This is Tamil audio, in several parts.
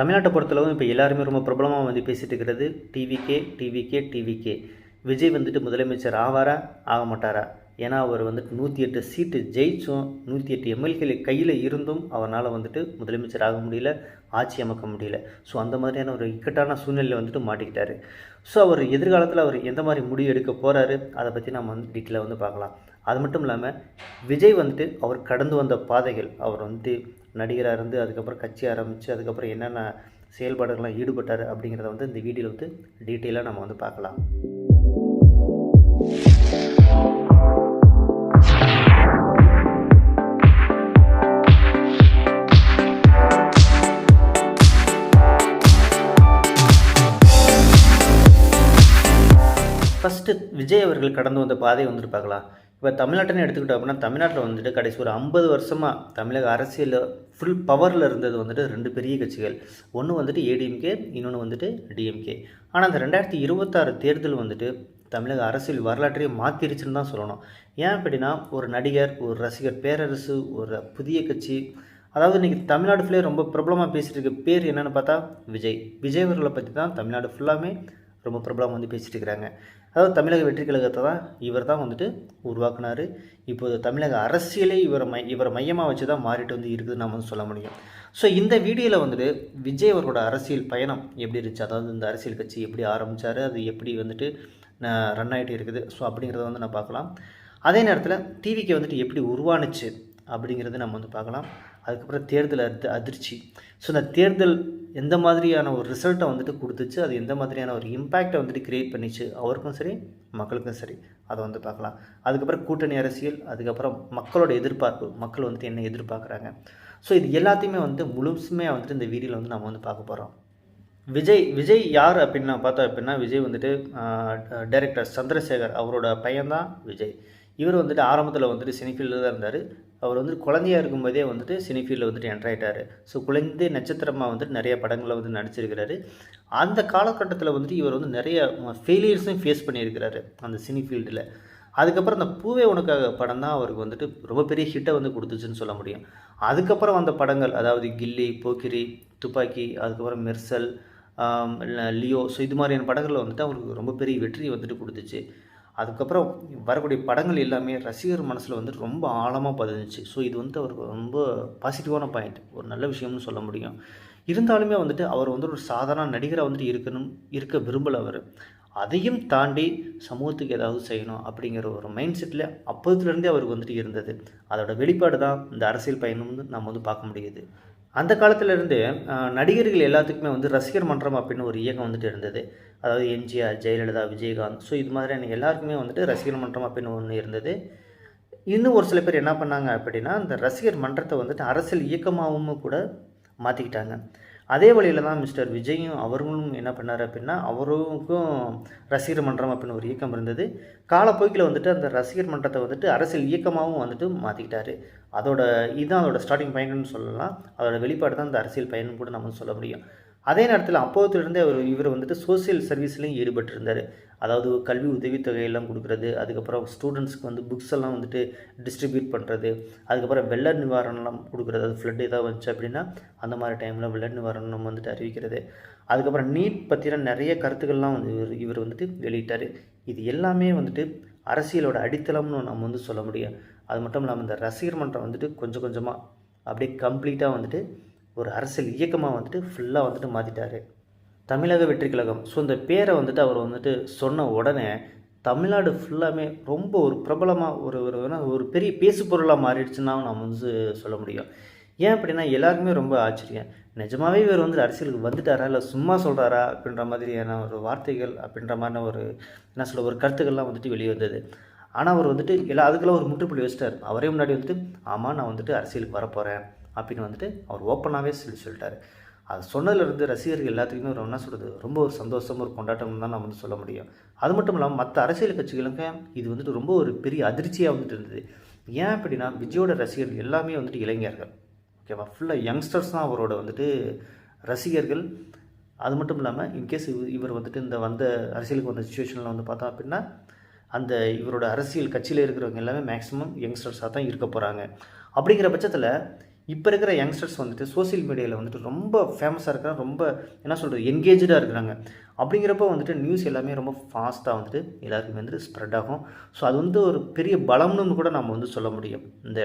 தமிழ்நாட்டை பொறுத்தளவு இப்போ எல்லாருமே ரொம்ப பிரபலமாக வந்து பேசிகிட்டு இருக்கிறது டிவிகே. விஜய் வந்துட்டு முதலமைச்சர் ஆவாரா ஆக மாட்டாரா? ஏன்னா அவர் வந்துட்டு 108 சீட்டு ஜெயிச்சும் 108 எம்எல்ஏ கையில் இருந்தும் அவரால் வந்துட்டு முதலமைச்சர் ஆக முடியல, ஆட்சி அமைக்க முடியல. ஸோ அந்த மாதிரியான ஒரு இக்கட்டான சூழ்நிலையில் வந்துட்டு மாட்டிக்கிட்டாரு. ஸோ அவர் எதிர்காலத்தில் அவர் எந்த மாதிரி முடிவு எடுக்க போகிறாரு அதை பற்றி நம்ம வந்து டீட்டெயிலாக வந்து பார்க்கலாம். அது மட்டும் இல்லாமல் விஜய் வந்துட்டு அவர் கடந்து வந்த பாதைகள், அவர் வந்துட்டு நடிகராக இருந்து அதுக்கப்புறம் கட்சி ஆரம்பித்து அதுக்கப்புறம் என்னென்ன செயல்பாடுகள்லாம் ஈடுபட்டார் அப்படிங்கிறத வந்து இந்த வீடியோவில் வந்து டீட்டெயிலாக நம்ம வந்து பார்க்கலாம். ஃபஸ்ட்டு விஜய் அவர்கள் கடந்து வந்த பாதையை வந்துட்டு பார்க்கலாம். இப்போ தமிழ்நாட்டின்னு எடுத்துக்கிட்டோம் அப்படின்னா தமிழ்நாட்டில் வந்துட்டு கடைசி ஒரு 50 வருஷமாக தமிழக அரசியலில் ஃபுல் பவரில் இருந்தது வந்துட்டு 2 பெரிய கட்சிகள். ஒன்று வந்துட்டு ஏடிஎம்கே, இன்னொன்று வந்துட்டு டிஎம்கே. ஆனால் அந்த 2026 தேர்தல் வந்துட்டு தமிழக அரசியல் வரலாற்றையே மாற்றிருச்சுன்னு தான் சொல்லணும். ஏன் அப்படின்னா ஒரு நடிகர், ஒரு ரசிகர் பேரரசு, ஒரு புதிய கட்சி, அதாவது இன்றைக்கி தமிழ்நாடு ஃபுல்லே ரொம்ப பிரபலமாக பேசிகிட்டு இருக்க பேர் என்னென்னு பார்த்தா விஜய் அவர்களை பற்றி தான் தமிழ்நாடு ஃபுல்லாமே ரொம்ப பிரபலமாக வந்து பேசிகிட்டு இருக்கிறாங்க. அதாவது தமிழக வெற்றி கழகத்தை தான் இவர் தான் வந்துட்டு உருவாக்குனார். இப்போது தமிழக அரசியலே இவரை மையமாக வச்சு தான் மாறிட்டு வந்து இருக்குதுன்னு நம்ம வந்து சொல்ல முடியும். ஸோ இந்த வீடியோவில் வந்துட்டு விஜய் அவரோட அரசியல் பயணம் எப்படி இருந்துச்சு, அதாவது இந்த அரசியல் கட்சி எப்படி ஆரம்பித்தார், அது எப்படி வந்துட்டு ரன் ஆகிட்டு இருக்குது, ஸோ அப்படிங்கிறத வந்து நான் பார்க்கலாம். அதே நேரத்தில் டிவிக்கு வந்துட்டு எப்படி உருவானுச்சு அப்படிங்கிறது நம்ம வந்து பார்க்கலாம். அதுக்கப்புறம் தேர்தல் அதிர்ச்சி, ஸோ இந்த தேர்தல் எந்த மாதிரியான ஒரு ரிசல்ட்டை வந்துட்டு கொடுத்துச்சு, அது எந்த மாதிரியான ஒரு இம்பேக்டை வந்துட்டு க்ரியேட் பண்ணிச்சு அவருக்கும் சரி மக்களுக்கும் சரி, அதை வந்து பார்க்கலாம். அதுக்கப்புறம் கூட்டணி அரசியல், அதுக்கப்புறம் மக்களோட எதிர்பார்ப்பு, மக்கள் வந்துட்டு என்ன எதிர்பார்க்குறாங்க, ஸோ இது எல்லாத்தையுமே வந்து முழுசுமையாக வந்துட்டு இந்த வீடியோவில் வந்து நம்ம வந்து பார்க்க போகிறோம். விஜய் யார் அப்படின்னு நான் பார்த்தோம் அப்படின்னா விஜய் வந்துட்டு டைரக்டர் சந்திரசேகர் அவரோட பையன்தான் விஜய். இவர் வந்துட்டு ஆரம்பத்தில் வந்துட்டு சினிஃபீல்டில் தான் இருந்தார். அவர் வந்து குழந்தையாக இருக்கும்போதே வந்துட்டு சினிஃபீல்டில் வந்துட்டு என்டர் ஆகிட்டார். ஸோ குழந்தை நட்சத்திரமாக வந்துட்டு நிறைய படங்களில் வந்து நடிச்சிருக்கிறாரு. அந்த காலகட்டத்தில் வந்துட்டு இவர் வந்து நிறைய ஃபெயிலியர்ஸும் ஃபேஸ் பண்ணியிருக்கிறாரு அந்த சினிஃபீல்டில். அதுக்கப்புறம் அந்த பூவே உனக்காக படம் தான் அவருக்கு வந்துட்டு ரொம்ப பெரிய ஹிட்டை வந்து கொடுத்துச்சுன்னு சொல்ல முடியும். அதுக்கப்புறம் வந்த படங்கள், அதாவது கில்லி, போக்கிரி, துப்பாக்கி, அதுக்கப்புறம் மெர்சல், லியோ, ஸோ இது மாதிரியான படங்களில் வந்துட்டு அவருக்கு ரொம்ப பெரிய வெற்றி வந்துட்டு கொடுத்துச்சு. அதுக்கப்புறம் வரக்கூடிய படங்கள் எல்லாமே ரசிகர் மனசில் வந்துட்டு ரொம்ப ஆழமாக பதிஞ்சிச்சு. ஸோ இது வந்து அவருக்கு ரொம்ப பாசிட்டிவான பாயிண்ட், ஒரு நல்ல விஷயம்னு சொல்ல முடியும். இருந்தாலுமே வந்துட்டு அவர் வந்து ஒரு சாதாரண நடிகராக வந்துட்டு இருக்க விரும்பலை. அவர் அதையும் தாண்டி சமூகத்துக்கு ஏதாவது செய்யணும் அப்படிங்கிற ஒரு மைண்ட் செட்டில் அப்போதுலேருந்தே அவருக்கு வந்துட்டு இருந்தது. அதோட வெளிப்பாடு தான் இந்த அரசியல் பயணம் வந்து நம்ம வந்து பார்க்க முடியுது. அந்த காலத்திலேருந்து நடிகர்கள் எல்லாத்துக்குமே வந்து ரசிகர் மன்றம் அப்படின்னு ஒரு இயக்கம் வந்துட்டு இருந்தது. அதாவது எம்ஜிஆர், ஜெயலலிதா, விஜயகாந்த், ஸோ இது மாதிரியான எல்லாருக்குமே வந்துட்டு ரசிகர் மன்றம் அப்படின்னு ஒன்று இருந்தது. இன்னும் ஒரு சில பேர் என்ன பண்ணாங்க அப்படின்னா அந்த ரசிகர் மன்றத்தை வந்துட்டு அரசியல் இயக்கமாகவும் கூட மாற்றிக்கிட்டாங்க. அதே வழியில் தான் மிஸ்டர் விஜயும் அவர்களும் என்ன பண்ணார் அப்படின்னா அவருக்கும் ரசிகர் மன்றம் அப்படின்னு ஒரு இயக்கம் இருந்தது. காலப்போக்கில் வந்துட்டு அந்த ரசிகர் மன்றத்தை வந்துட்டு அரசியல் இயக்கமாகவும் வந்துட்டு மாற்றிக்கிட்டாரு. இதுதான் அதோட ஸ்டார்டிங் பாயிண்ட்னு சொல்லலாம். அதோட வெளிப்பாடு தான் இந்த அரசியல் பயணம் கூட நம்ம சொல்ல முடியும். அதே நேரத்தில் அப்போதுலேருந்தே இவர் வந்துட்டு சோசியல் சர்வீஸ்லையும் ஈடுபட்டிருந்தார். அதாவது கல்வி உதவித்தொகையெல்லாம் கொடுக்குறது, அதுக்கப்புறம் ஸ்டூடெண்ட்ஸ்க்கு வந்து புக்ஸ் எல்லாம் வந்துட்டு டிஸ்ட்ரிபியூட் பண்ணுறது, அதுக்கப்புறம் வெள்ள நிவாரணம் கொடுக்குறது, அது ஃப்ளட் ஏதாவது வந்துச்சு அப்படின்னா அந்த மாதிரி டைமில் வெள்ள நிவாரணம் வந்துட்டு அறிவிக்கிறது. அதுக்கப்புறம் நீட் பற்றின நிறைய கருத்துக்கள்லாம் வந்து இவர் வந்துட்டு வெளியிட்டார். இது எல்லாமே வந்துட்டு அரசியலோட அடித்தளம்னு நம்ம வந்து சொல்ல முடியும். அது மட்டும் இல்லாமல் இந்த ரசிகர் மன்றம் வந்துட்டு கொஞ்சம் கொஞ்சமாக அப்படியே கம்ப்ளீட்டாக வந்துட்டு ஒரு அரசியல் இயக்கமாக வந்துட்டு ஃபுல்லாக வந்துட்டு மாற்றிட்டார். தமிழக வெற்றி கழகம், ஸோ இந்த பேரை வந்துட்டு அவர் வந்துட்டு சொன்ன உடனே தமிழ்நாடு ஃபுல்லாமே ரொம்ப ஒரு பிரபலமாக ஒரு பெரிய பேசு பொருளாக மாறிடுச்சுன்னா நம்ம வந்து சொல்ல முடியும். ஏன் அப்படின்னா எல்லாருக்குமே ரொம்ப ஆச்சரியம், நிஜமாகவே இவர் வந்து அரசியலுக்கு வந்துட்டாரா இல்லை சும்மா சொல்கிறாரா அப்படின்ற மாதிரியான ஒரு வார்த்தைகள் அப்படின்ற மாதிரியான ஒரு கருத்துக்கள்லாம் வந்துட்டு வெளியே வந்தது. ஆனால் அவர் வந்துட்டு அதுக்கெல்லாம் ஒரு முற்றுப்புள்ளி வச்சிட்டார். அவரே முன்னாடி வந்துட்டு ஆமாம் நான் வந்துட்டு அரசியலுக்கு வரப்போகிறேன் அப்படின்னு வந்துட்டு அவர் ஓப்பனாகவே சொல்லிட்டார். அது சொன்னதுலேருந்து ரசிகர்கள் எல்லாத்துக்குமே ஒரு என்ன சொல்கிறது, ரொம்ப ஒரு சந்தோஷம், ஒரு கொண்டாட்டம் தான் நம்ம வந்து சொல்ல முடியும். அது மட்டும் இல்லாமல் மற்ற அரசியல் கட்சிகளுக்கு இது வந்துட்டு ரொம்ப ஒரு பெரிய அதிர்ச்சியாக வந்துட்டு இருந்தது. ஏன் அப்படின்னா விஜயோட ரசிகர்கள் எல்லாமே வந்துட்டு இளைஞர்கள், ஓகேவா, ஃபுல்லாக யங்ஸ்டர்ஸ் தான் அவரோட வந்துட்டு ரசிகர்கள். அது மட்டும் இல்லாமல் இன்கேஸ் இவர் வந்துட்டு இந்த அரசியலுக்கு வந்த சுச்சுவேஷனில் வந்து பார்த்தோம் அப்படின்னா அந்த இவரோட அரசியல் கட்சியில் இருக்கிறவங்க எல்லாமே மேக்ஸிமம் யங்ஸ்டர்ஸாக தான் இருக்க போகிறாங்க. அப்படிங்கிற பட்சத்தில் இப்போ இருக்கிற யங்ஸ்டர்ஸ் வந்துட்டு சோசியல் மீடியாவில் வந்துட்டு ரொம்ப ஃபேமஸாக இருக்கிறாங்க, ரொம்ப என்ன சொல்கிறது என்கேஜாக இருக்கிறாங்க. அப்படிங்கிறப்போ வந்துட்டு நியூஸ் எல்லாமே ரொம்ப ஃபாஸ்ட்டாக வந்துட்டு எல்லாருக்குமே வந்துட்டு ஸ்ப்ரெட் ஆகும். ஸோ அது வந்து ஒரு பெரிய பலம்னு கூட நம்ம வந்து சொல்ல முடியும் இந்த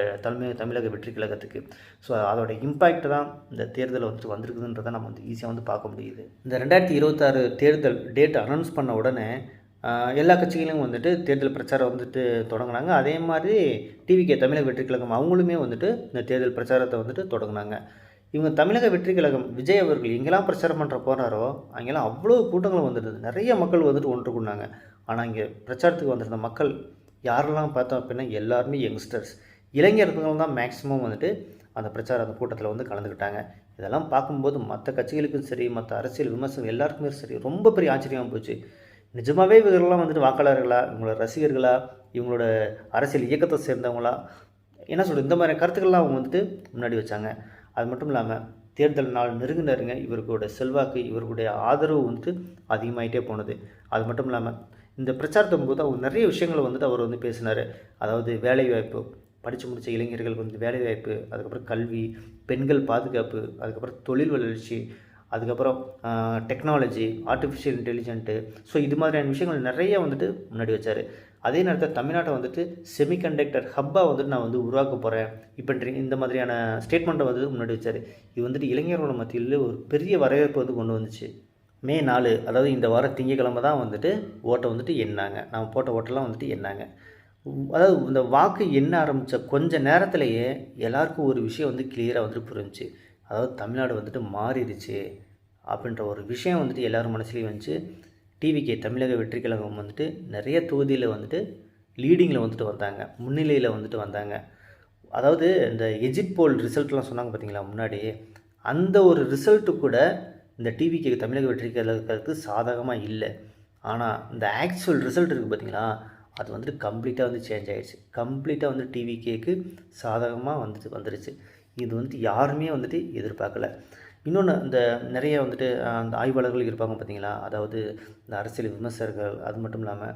தமிழக வெற்றி கழகத்துக்கு. ஸோ அதோட இம்பேக்ட் தான் இந்த தேர்தல் வந்துட்டு வந்திருக்குதுன்றதை நம்ம வந்து ஈஸியாக வந்து பார்க்க முடியுது. இந்த 2026 தேர்தல் டேட் அனௌன்ஸ் பண்ண உடனே எல்லா கட்சிகளையும் வந்துட்டு தேர்தல் பிரச்சாரம் வந்துட்டு தொடங்கினாங்க. அதே மாதிரி டிவிகே தமிழக வெற்றி கழகம் அவங்களுமே வந்துட்டு இந்த தேர்தல் பிரச்சாரத்தை வந்துட்டு தொடங்கினாங்க. இவங்க தமிழக வெற்றி கழகம் விஜய் அவர்கள் எங்கெல்லாம் பிரச்சாரம் பண்ணுற போகிறாரோ அங்கெல்லாம் அவ்வளோ கூட்டங்கள் வந்துடுது, நிறைய மக்கள் வந்துட்டு ஒன்று கூடினாங்க. ஆனால் இங்கே பிரச்சாரத்துக்கு வந்திருந்த மக்கள் யாரெல்லாம் பார்த்தோம் அப்படின்னா எல்லாருமே யங்ஸ்டர்ஸ், இளைஞர்கள் தான் மேக்ஸிமம் வந்துட்டு அந்த அந்த கூட்டத்தில் வந்து கலந்துக்கிட்டாங்க. இதெல்லாம் பார்க்கும்போது மற்ற கட்சிகளுக்கும் சரி, மற்ற அரசியல் விமர்சனம் எல்லாருக்குமே சரி ரொம்ப பெரிய ஆச்சரியமாக போச்சு. நிஜமாகவே இவர்கள்லாம் வந்துட்டு வாக்காளர்களா, இவங்களோட ரசிகர்களா, இவங்களோட அரசியல் இயக்கத்தை சேர்ந்தவங்களா, என்ன சொல்கிறது, இந்த மாதிரி கருத்துக்கள்லாம் அவங்க வந்துட்டு முன்னாடி வச்சாங்க. அது மட்டும் இல்லாமல் தேர்தல் நாள் நெருங்க இவர்களோட செல்வாக்கு, இவர்களுடைய ஆதரவு வந்துட்டு அதிகமாகிட்டே போனது. அது மட்டும் இல்லாமல் இந்த பிரச்சாரத்தின் போது அவர் நிறைய விஷயங்களை வந்துட்டு அவர் வந்து பேசினார். அதாவது வேலைவாய்ப்பு, படித்து முடித்த இளைஞர்களுக்கு வந்து வேலைவாய்ப்பு, அதுக்கப்புறம் கல்வி, பெண்கள் பாதுகாப்பு, அதுக்கப்புறம் தொழில் வளர்ச்சி, அதுக்கப்புறம் டெக்னாலஜி, ஆர்டிஃபிஷியல் இன்டெலிஜென்ட்டு, ஸோ இது மாதிரியான விஷயங்கள் நிறைய வந்துட்டு முன்னாடி வச்சார். அதே நேரத்தில் தமிழ்நாட்டை வந்துட்டு செமிகண்டக்டர் ஹப்பாக வந்துட்டு நான் வந்து உருவாக்க போகிறேன் இப்போ இந்த மாதிரியான ஸ்டேட்மெண்ட்டை வந்து முன்னாடி வச்சார். இது வந்துட்டு இளைஞர்களோட மத்தியில் ஒரு பெரிய வரவேற்பு வந்து கொண்டு வந்துச்சு. மே 4, அதாவது இந்த வாரம் திங்கக்கிழமை தான் வந்துட்டு ஓட்டை வந்துட்டு எண்ணாங்க. நம்ம போட்ட ஓட்டெல்லாம் வந்துட்டு எண்ணாங்க. அதாவது இந்த வாக்கு எண்ண ஆரம்பித்த கொஞ்ச நேரத்திலேயே எல்லாருக்கும் ஒரு விஷயம் வந்து கிளியராக வந்துட்டு புரிஞ்சிச்சு. அதாவது தமிழ்நாடு வந்துட்டு மாறிடுச்சு அப்படின்ற ஒரு விஷயம் வந்துட்டு எல்லோரும் மனசுலேயும் வந்துச்சு. டிவிகே தமிழக வெற்றி கழகம் வந்துட்டு நிறைய தொகுதியில் வந்துட்டு லீடிங்கில் வந்துட்டு வந்தாங்க, முன்னிலையில் வந்துட்டு வந்தாங்க. அதாவது இந்த எக்ஸிட் போல் ரிசல்ட்லாம் சொன்னாங்க பார்த்தீங்களா முன்னாடி, அந்த ஒரு ரிசல்ட்டு கூட இந்த டிவிகே தமிழக வெற்றி கழகத்துக்கு சாதகமாக இல்லை. ஆனால் இந்த ஆக்சுவல் ரிசல்ட் இருக்குது பார்த்தீங்களா, அது வந்துட்டு கம்ப்ளீட்டாக வந்து சேஞ்ச் ஆகிடுச்சு. கம்ப்ளீட்டாக வந்து டிவிகேக்கு சாதகமாக வந்துருச்சு. இது வந்துட்டு யாருமே வந்துட்டு எதிர்பார்க்கல. இன்னொன்று, இந்த நிறைய வந்துட்டு அந்த ஆய்வாளர்கள் இருப்பாங்க பார்த்தீங்களா, அதாவது இந்த அரசியல் விமர்சகர்கள், அது மட்டும் இல்லாமல்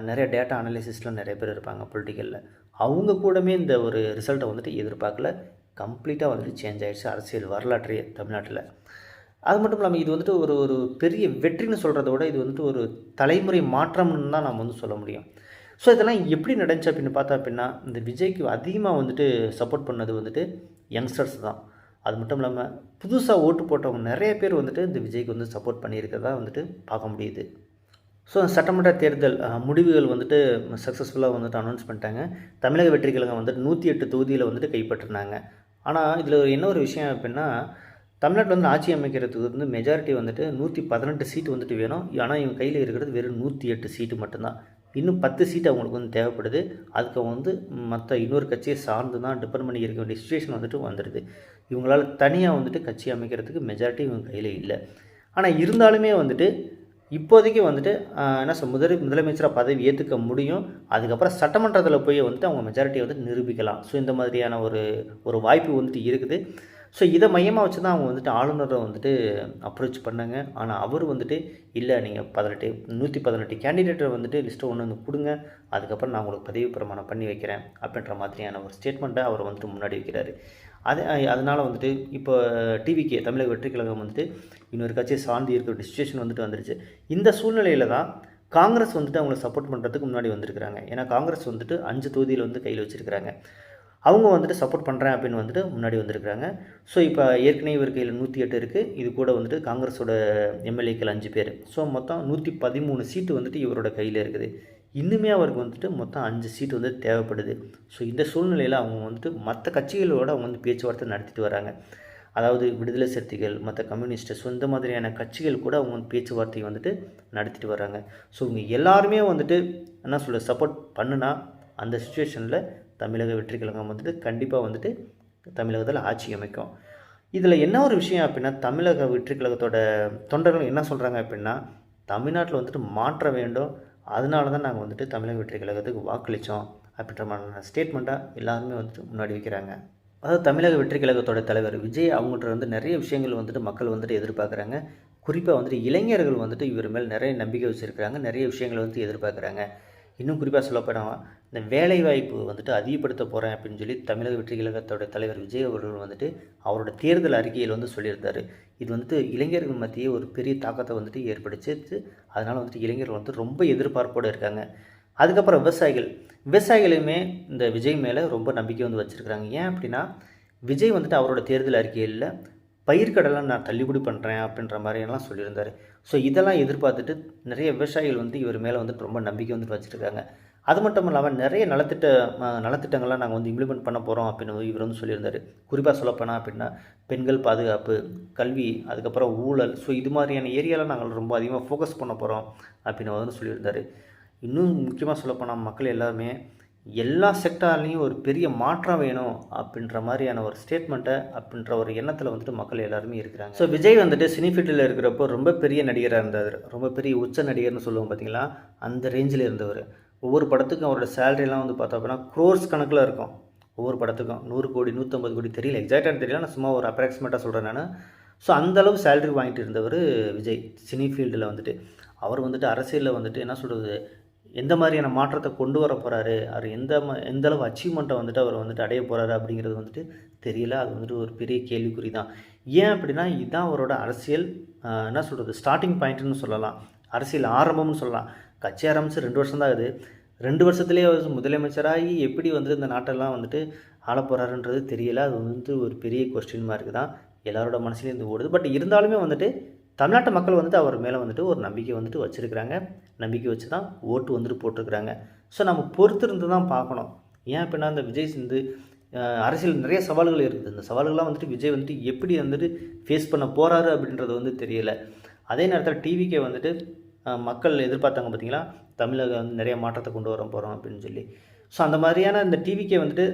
நிறைய டேட்டா அனலிசிஸ்லாம் நிறைய பேர் இருப்பாங்க பொலிட்டிக்கலில். அவங்க கூடமே இந்த ஒரு ரிசல்ட்டை வந்துட்டு எதிர்பார்க்கல. கம்ப்ளீட்டாக வந்துட்டு சேஞ்ச் ஆகிடுச்சு அரசியல் வரலாற்றையே தமிழ்நாட்டில். அது மட்டும் இல்லாமல் இது வந்துட்டு ஒரு பெரிய வெற்றின்னு சொல்கிறத விட இது வந்துட்டு ஒரு தலைமுறை மாற்றம்னு தான் நம்ம வந்து சொல்ல முடியும். ஸோ இதெல்லாம் எப்படி நடந்துச்சு அப்படின்னு பார்த்தா அப்படின்னா, இந்த விஜய்க்கு அதிகமாக வந்துட்டு சப்போர்ட் பண்ணது வந்துட்டு யங்ஸ்டர்ஸ் தான். அது மட்டும் இல்லாமல் புதுசாக ஓட்டு போட்டவங்க நிறைய பேர் வந்துட்டு இந்த விஜய்க்கு வந்து சப்போர்ட் பண்ணியிருக்கிறதா வந்துட்டு பார்க்க முடியுது. ஸோ சட்டமன்ற தேர்தல் முடிவுகள் வந்துட்டு சக்ஸஸ்ஃபுல்லாக வந்துட்டு அனௌன்ஸ் பண்ணிட்டாங்க. தமிழக வெற்றி கழகம் வந்துட்டு 108 தொகுதியில் வந்துட்டு கைப்பற்றினாங்க. ஆனால் இதில் என்ன ஒரு விஷயம் அப்படின்னா, தமிழ்நாட்டில் வந்து ஆட்சி அமைக்கிறதுக்கு வந்து மெஜாரிட்டி வந்துட்டு 118 சீட்டு வந்துட்டு வேணும். ஆனால் இவங்க கையில் இருக்கிறது வெறும் 108 சீட்டு மட்டும்தான். இன்னும் 10 சீட்டு அவங்களுக்கு வந்து தேவைப்படுது. அதுக்கு வந்து மற்ற இன்னொரு கட்சியை சார்ந்து தான் டிபெண்ட் பண்ணி இருக்க வேண்டிய சுச்சுவேஷன் வந்துட்டு வந்துடுது. இவங்களால் தனியாக வந்துட்டு கட்சி அமைக்கிறதுக்கு மெஜாரிட்டி இவங்க கையில் இல்லை. ஆனால் இருந்தாலுமே வந்துட்டு இப்போதைக்கு வந்துட்டு என்ன முதலமைச்சராக பதவி ஏற்றுக்க முடியும். அதுக்கப்புறம் சட்டமன்றத்தில் போய் வந்துட்டு அவங்க மெஜாரிட்டியை வந்து நிரூபிக்கலாம். ஸோ இந்த மாதிரியான ஒரு வாய்ப்பு வந்துட்டு இருக்குது. ஸோ இதை மையமாக வச்சு தான் அவங்க வந்துட்டு ஆளுநரை வந்துட்டு அப்ரோச் பண்ணாங்க. ஆனால் அவர் வந்துட்டு இல்லை, நீங்கள் 118 கேண்டிடேட்டை வந்துட்டு லிஸ்ட்டை ஒன்று வந்து கொடுங்க, அதுக்கப்புறம் நான் உங்களுக்கு பதவி பிரமாணம் பண்ணி வைக்கிறேன் அப்படின்ற மாதிரியான ஒரு ஸ்டேட்மெண்ட்டை அவர் வந்துட்டு முன்னாடி வைக்கிறாரு. அதனால் வந்துட்டு இப்போ டிவிகே தமிழக வெற்றி கழகம் வந்துட்டு இன்னொரு கட்சியை சார்ந்து இருக்கிற சிச்சுவேஷன் வந்துட்டு வந்துருச்சு. இந்த சூழ்நிலையில் தான் காங்கிரஸ் வந்துட்டு அவங்களை சப்போர்ட் பண்ணுறதுக்கு முன்னாடி வந்திருக்கிறாங்க. ஏன்னா காங்கிரஸ் வந்துட்டு 5 தொகுதியில் வந்து கையில் வச்சுருக்கிறாங்க. அவங்க வந்துட்டு சப்போர்ட் பண்ணுறேன் அப்படின்னு வந்துட்டு முன்னாடி வந்திருக்கிறாங்க. ஸோ இப்போ ஏற்கனவே இவர் கையில் 108 இருக்குது. இது கூட வந்துட்டு காங்கிரஸோட எம்எல்ஏக்கள் 5 பேர். ஸோ மொத்தம் 113 சீட்டு வந்துட்டு இவரோட கையில் இருக்குது. இன்னுமே அவருக்கு வந்துட்டு மொத்தம் 5 சீட்டு வந்து தேவைப்படுது. ஸோ இந்த சூழ்நிலையில் அவங்க வந்துட்டு மற்ற கட்சிகளோடு அவங்க வந்து பேச்சுவார்த்தை நடத்திட்டு வராங்க. அதாவது விடுதலை சிறுத்தைகள், மற்ற கம்யூனிஸ்ட்டு, ஸோ இந்த மாதிரியான கட்சிகள் கூட அவங்க வந்து பேச்சுவார்த்தையை வந்துட்டு நடத்திட்டு வராங்க. ஸோ இவங்க எல்லாருமே வந்துட்டு என்ன சொல்ல சப்போர்ட் பண்ணுனா அந்த சுச்சுவேஷனில் தமிழக வெற்றி கழகம் வந்துட்டு கண்டிப்பாக வந்துட்டு தமிழகத்தில் ஆட்சி அமைக்கும். இதில் என்ன ஒரு விஷயம் அப்படின்னா, தமிழக வெற்றி கழகத்தோட தொண்டர்கள் என்ன சொல்கிறாங்க அப்படின்னா, தமிழ்நாட்டில் வந்துட்டு மாற்ற வேண்டும், அதனால தான் நாங்கள் வந்துட்டு தமிழக வெற்றி கழகத்துக்கு வாக்களித்தோம் அப்படின்ற மாதிரியான ஸ்டேட்மெண்ட்டாக எல்லாருமே வந்துட்டு முன்னாடி வைக்கிறாங்க. அதாவது தமிழக வெற்றி கழகத்தோட தலைவர் விஜய் அவங்கள்ட்ட வந்து நிறைய விஷயங்கள் வந்துட்டு மக்கள் வந்துட்டு எதிர்பார்க்குறாங்க. குறிப்பாக வந்துட்டு இளைஞர்கள் வந்துட்டு இவர் மேல் நிறைய நம்பிக்கை வச்சுருக்கிறாங்க, நிறைய விஷயங்களை வந்துட்டு எதிர்பார்க்குறாங்க. இன்னும் குறிப்பாக சொல்லப்போனால் இந்த வேலைவாய்ப்பு வந்துட்டு அதிகப்படுத்த போகிறேன் அப்படின்னு சொல்லி தமிழக வெற்றி கழகத்தோட தலைவர் விஜய் அவர்கள் வந்துட்டு அவரோட தேர்தல் அறிக்கையில் வந்து சொல்லியிருந்தார். இது வந்துட்டு இளைஞர்கள் மத்தியே ஒரு பெரிய தாக்கத்தை வந்துட்டு ஏற்படுத்திச்சு. அதனால் வந்துட்டு இளைஞர்கள் வந்து ரொம்ப எதிர்பார்ப்போடு இருக்காங்க. அதுக்கப்புறம் விவசாயிகளுமே இந்த விஜய் மேலே ரொம்ப நம்பிக்கை வந்து வச்சுருக்காங்க. ஏன் அப்படின்னா விஜய் வந்துட்டு அவரோட தேர்தல் அறிக்கையில் பயிர்க்கடலை நான் தள்ளுபடி பண்ணுறேன் அப்படின்ற மாதிரியெல்லாம் சொல்லியிருந்தார். ஸோ இதெல்லாம் எதிர்பார்த்துட்டு நிறைய விவசாயிகள் வந்து இவர் மேலே வந்துட்டு ரொம்ப நம்பிக்கை வந்துட்டு வச்சுருக்காங்க. அது மட்டும் இல்லாமல் நிறைய நலத்திட்டங்கள்லாம் நாங்கள் வந்து இம்ப்ளிமெண்ட் பண்ண போகிறோம் அப்படின்னு இவர் வந்து சொல்லியிருந்தார். குறிப்பாக சொல்லப்போனால் அப்படின்னா பெண்கள் பாதுகாப்பு, கல்வி, அதுக்கப்புறம் ஊழல், ஸோ இது மாதிரியான ஏரியாவில் நாங்கள் ரொம்ப அதிகமாக ஃபோக்கஸ் பண்ண போகிறோம் அப்படின்னு வந்து சொல்லியிருந்தார். இன்னும் முக்கியமாக சொல்லப்போனால் மக்கள் எல்லாருமே எல்லா செக்டார்லேயும் ஒரு பெரிய மாற்றம் வேணும் அப்படின்ற மாதிரியான ஒரு ஸ்டேட்மெண்ட்டை அப்படின்ற ஒரு எண்ணத்தில் வந்துட்டு மக்கள் எல்லாருமே இருக்கிறாங்க. ஸோ விஜய் வந்துட்டு சினிஃபீல்டில் இருக்கிறப்போ ரொம்ப பெரிய நடிகராக இருந்தார். ரொம்ப பெரிய உச்ச நடிகர்னு சொல்லுவோம் பார்த்தீங்களா, அந்த ரேஞ்சில் இருந்தவர். ஒவ்வொரு படத்துக்கும் அவரோட சேலரிலாம் வந்து பார்த்தோம் அப்படின்னா க்ரோர்ஸ் கணக்கில் இருக்கும். ஒவ்வொரு படத்துக்கும் 100 கோடி 150 கோடி தெரியல, எக்ஸாக்டாக தெரியல, நான் சும்மா ஒரு அப்ராக்சிமேட்டாக சொல்கிறேன் நான். ஸோ அந்தளவு சேலரி வாங்கிட்டு இருந்தவர் விஜய் சினிஃபீல்டில் வந்துட்டு. அவர் வந்துட்டு அரசியலில் வந்துட்டு என்ன சொல்கிறது, எந்த மாதிரியான மாற்றத்தை கொண்டு வர போகிறாரு, அவர் எந்த அளவு அச்சீவ்மெண்ட்டை வந்துட்டு அவர் வந்துட்டு அடைய போகிறாரு அப்படிங்கிறது வந்துட்டு தெரியல. அது வந்துட்டு ஒரு பெரிய கேள்விக்குறி தான். ஏன் அப்படின்னா இதுதான் அவரோட அரசியல் என்ன சொல்கிறது ஸ்டார்டிங் பாயிண்ட்டுன்னு சொல்லலாம், அரசியல் ஆரம்பம்னு சொல்லலாம். கட்சி ஆரம்பித்து 2 வருஷம் தான் ஆகுது. 2 வருஷத்துலேயே முதலமைச்சராகி எப்படி வந்துட்டு இந்த நாட்டெல்லாம் வந்துட்டு ஆள போகிறாருன்றது தெரியல. அது வந்துட்டு ஒரு பெரிய கொஸ்டின் மார்க் தான் எல்லாரோட மனசுலேயும் இருந்து ஓடுது. பட் இருந்தாலுமே வந்துட்டு தமிழ்நாட்டு மக்கள் வந்துட்டு அவர் மேலே வந்துட்டு ஒரு நம்பிக்கை வந்துட்டு வச்சுருக்கிறாங்க. நம்பிக்கை வச்சு தான் ஓட்டு வந்துட்டு போட்டிருக்கிறாங்க. ஸோ நம்ம பொறுத்திருந்து தான் பார்க்கணும். ஏன் அப்படின்னா இந்த விஜய் வந்து அரசியல் நிறைய சவால்கள் இருக்குது. இந்த சவால்கள்லாம் வந்துட்டு விஜய் வந்துட்டு எப்படி வந்துட்டு ஃபேஸ் பண்ண போகிறாரு அப்படின்றது வந்து தெரியல. அதே நேரத்தில் டிவிக்கே வந்துட்டு மக்கள் எதிர்பார்த்தாங்க பார்த்தீங்களா, தமிழக வந்து நிறைய மாற்றத்தை கொண்டு வர போகிறோம் அப்படின்னு சொல்லி. ஸோ அந்த மாதிரியான இந்த டிவிக்கே வந்துட்டு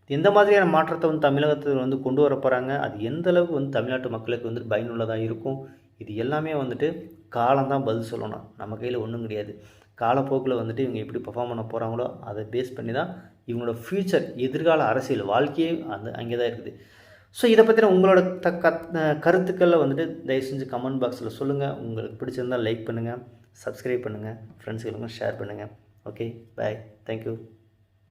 எந்த மாதிரியான மாற்றத்தை வந்து தமிழகத்தில் வந்து கொண்டு வர போகிறாங்க, அது எந்த அளவுக்கு வந்து தமிழ்நாட்டு மக்களுக்கு வந்து பயனுள்ளதாக இருக்கும், இது எல்லாமே வந்துட்டு காலம்தான் பதில் சொல்லணும். நம்ம கையில் ஒன்றும் கிடையாது. காலப்போக்கில் வந்துட்டு இவங்க எப்படி பெர்ஃபார்ம் பண்ண போகிறாங்களோ அதை பேஸ் பண்ணி தான் இவங்களோட ஃப்யூச்சர் எதிர்கால அரசியல் வாழ்க்கையே அங்கே தான் இருக்குது. ஸோ இதை பற்றின உங்களோட கருத்துக்களில் வந்துட்டு தயவு செஞ்சு கமெண்ட் பாக்ஸில் சொல்லுங்கள். உங்களுக்கு பிடிச்சிருந்தால் லைக் பண்ணுங்கள், சப்ஸ்கிரைப் பண்ணுங்கள், ஃப்ரெண்ட்ஸுகளுக்கும் ஷேர் பண்ணுங்கள். ஓகே, பாய், தேங்க்யூ.